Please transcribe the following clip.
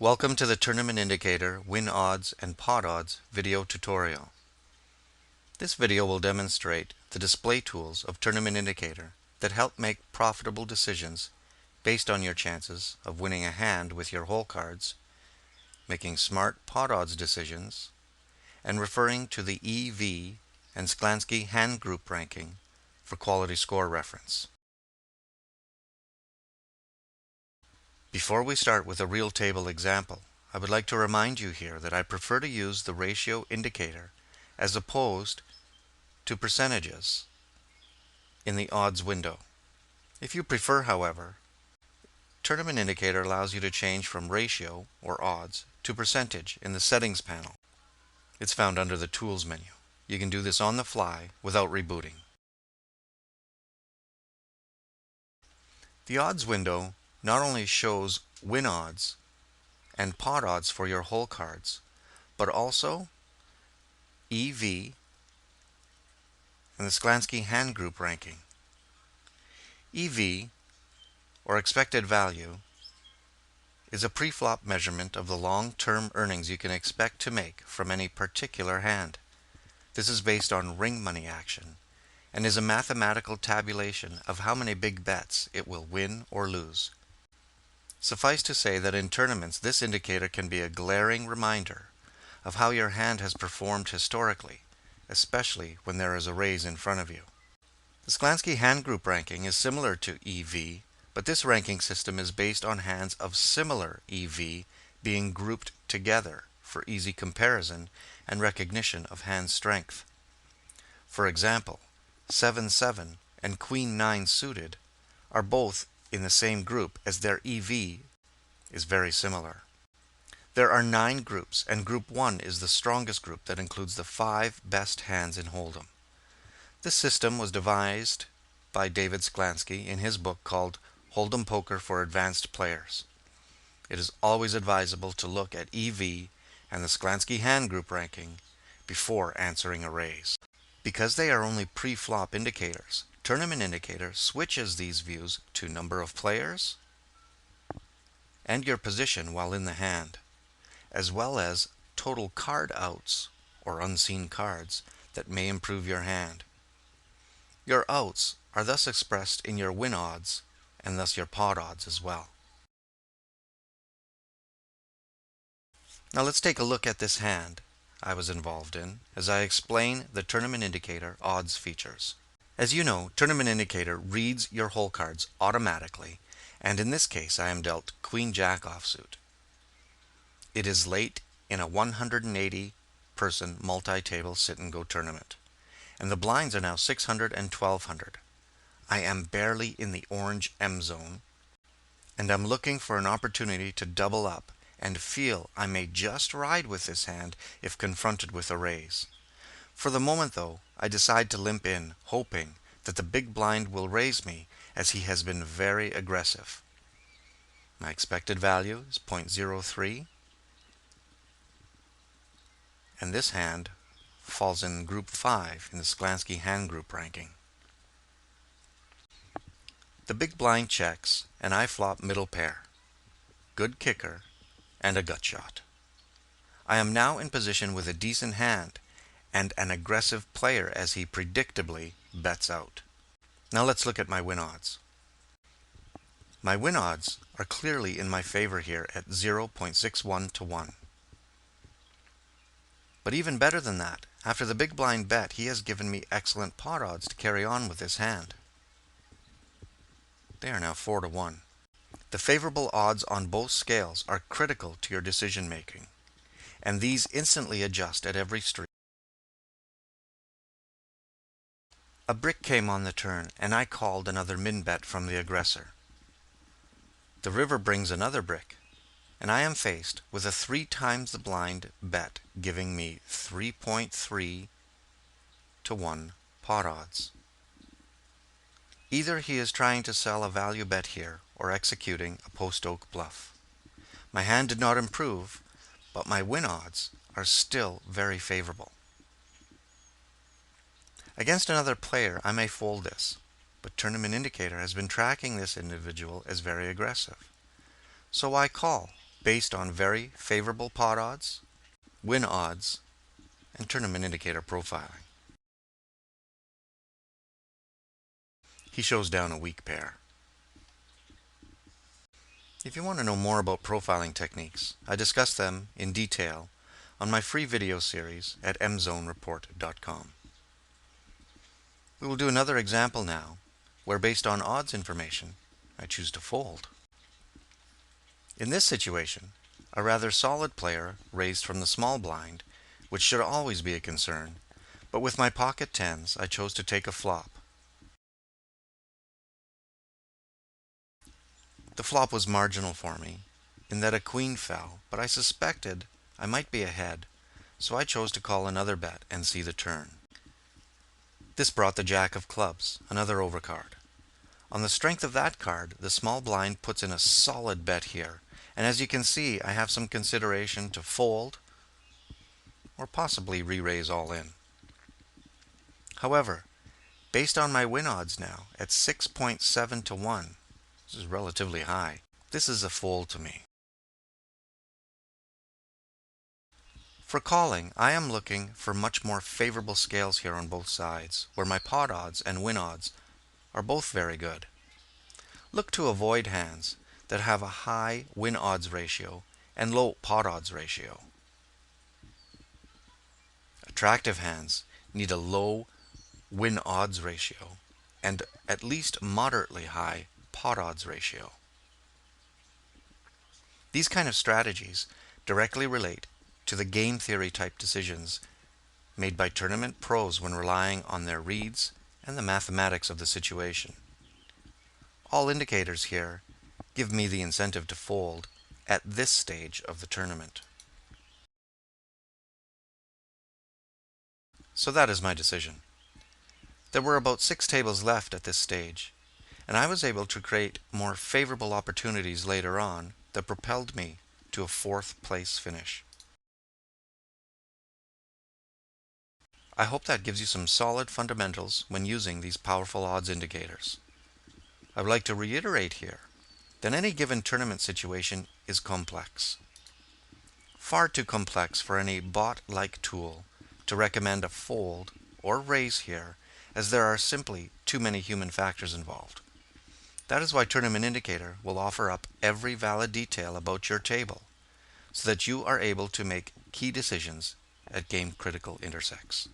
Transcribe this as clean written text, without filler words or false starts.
Welcome to the Tournament Indicator Win Odds and Pot Odds video tutorial. This video will demonstrate the display tools of Tournament Indicator that help make profitable decisions based on your chances of winning a hand with your hole cards, making smart pot odds decisions, and referring to the EV and Sklansky hand group ranking for quality score reference. Before we start with a real table example, I would like to remind you here that I prefer to use the ratio indicator as opposed to percentages in the odds window. If you prefer, however, Tournament Indicator allows you to change from ratio or odds to percentage in the settings panel. It's found under the Tools menu. You can do this on the fly without rebooting. The odds window not only shows win odds and pot odds for your hole cards, but also EV and the Sklansky hand group ranking. EV, or expected value, is a pre-flop measurement of the long-term earnings you can expect to make from any particular hand. This is based on ring money action and is a mathematical tabulation of how many big bets it will win or lose. Suffice to say that in tournaments this indicator can be a glaring reminder of how your hand has performed historically, especially when there is a raise in front of you. The Sklansky hand group ranking is similar to EV, but this ranking system is based on hands of similar EV being grouped together for easy comparison and recognition of hand strength. For example, 7-7 and Queen 9 suited are both in the same group as their EV is very similar. There are 9 groups, and Group 1 is the strongest group that includes the 5 best hands in Hold'em. This system was devised by David Sklansky in his book called Hold'em Poker for Advanced Players. It is always advisable to look at EV and the Sklansky hand group ranking before answering a raise. Because they are only pre-flop indicators, Tournament Indicator switches these views to number of players and your position while in the hand, as well as total card outs or unseen cards that may improve your hand. Your outs are thus expressed in your win odds and thus your pot odds as well. Now let's take a look at this hand I was involved in as I explain the Tournament Indicator odds features. As you know, Tournament Indicator reads your hole cards automatically, and in this case I am dealt Queen Jack offsuit. It is late in a 180 person multi-table sit and go tournament, and the blinds are now 600 and 1200. I am barely in the orange M zone, and I'm looking for an opportunity to double up and feel I may just ride with this hand if confronted with a raise. For the moment though, I decide to limp in, hoping that the big blind will raise me as he has been very aggressive. My expected value is 0.03, and this hand falls in Group 5 in the Sklansky hand group ranking. The big blind checks, and I flop middle pair, good kicker, and a gut shot. I am now in position with a decent hand and an aggressive player as he predictably bets out. Now let's look at my win odds. My win odds are clearly in my favor here at 0.61 to 1. But even better than that, after the big blind bet, he has given me excellent pot odds to carry on with this hand. They are now 4 to 1. The favorable odds on both scales are critical to your decision making, and these instantly adjust at every street. A brick came on the turn, and I called another min bet from the aggressor. The river brings another brick, and I am faced with a 3 times the blind bet, giving me 3.3 to 1 pot odds. Either he is trying to sell a value bet here or executing a post-oak bluff. My hand did not improve, but my win odds are still very favorable. Against another player, I may fold this, but Tournament Indicator has been tracking this individual as very aggressive. So I call, based on very favorable pot odds, win odds, and tournament indicator profiling. He shows down a weak pair. If you want to know more about profiling techniques, I discuss them in detail on my free video series at mzonereport.com. We will do another example now, where based on odds information, I choose to fold. In this situation, a rather solid player raised from the small blind, which should always be a concern, but with my pocket tens, I chose to take a flop. The flop was marginal for me, in that a queen fell, but I suspected I might be ahead, so I chose to call another bet and see the turn. This brought the jack of clubs, another overcard. On the strength of that card, the small blind puts in a solid bet here, and as you can see, I have some consideration to fold or possibly re-raise all in. However, based on my win odds now at 6.7 to 1, this is relatively high, this is a fold to me. For calling, I am looking for much more favorable scales here on both sides, where my pot odds and win odds are both very good. Look to avoid hands that have a high win odds ratio and low pot odds ratio. Attractive hands need a low win odds ratio and at least moderately high pot odds ratio. These kind of strategies directly relate to the game theory type decisions made by tournament pros when relying on their reads and the mathematics of the situation. All indicators here give me the incentive to fold at this stage of the tournament. So that is my decision. There were about 6 tables left at this stage, and I was able to create more favorable opportunities later on that propelled me to a 4th place finish. I hope that gives you some solid fundamentals when using these powerful odds indicators. I would like to reiterate here that any given tournament situation is complex. Far too complex for any bot-like tool to recommend a fold or raise here, as there are simply too many human factors involved. That is why Tournament Indicator will offer up every valid detail about your table, so that you are able to make key decisions at game critical intersects.